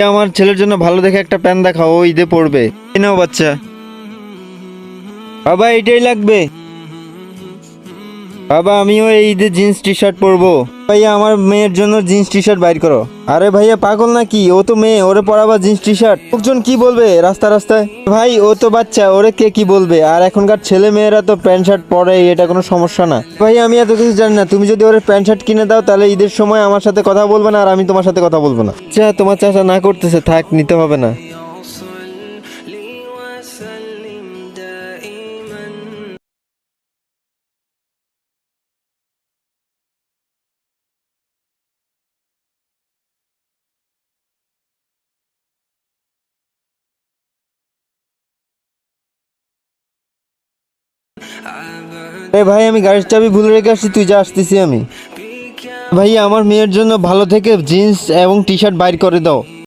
আমার ছেলের জন্য ভালো দেখে একটা প্যান্ট দেখাও, ও ঈদে পড়বে। এই নাও বাচ্চা। বাবা এটাই লাগবে। বাবা আমিও এই ঈদে জিন্স টি শার্ট পরবো। ভাইয়া আমার মেয়ের জন্য জিন্স টি শার্ট বাইর করো। আরে ভাইয়া পাগল নাকি, ও তো মেয়ে, ওরে পরাবা জিন্স টি শার্ট। লোকজন কি বলবে রাস্তা রাস্তায়? ভাই ও তো বাচ্চা, ওরে কে কি বলবে? আর এখনকার ছেলে মেয়েরা তো প্যান্ট শার্ট পরে, এটা কোনো সমস্যা না। ভাই আমি এত কিছু জানি না, তুমি যদি ওরে প্যান্ট শার্ট কিনে দাও তাহলে ঈদের সময় আমার সাথে কথা বলবে না আর আমি তোমার সাথে কথা বলবো না। আচ্ছা তোমার চাচা না করতেছে, থাক, নিতে হবে না। আরে ভাই আমি গাড়ির চাবি ভুলে রেখে আসছি, তুই যা, আসতেছি আমি। ভাই আমার মেয়ের জন্য ভালো থেকে জিন্স এবং টি শার্ট বাইর করে দাও।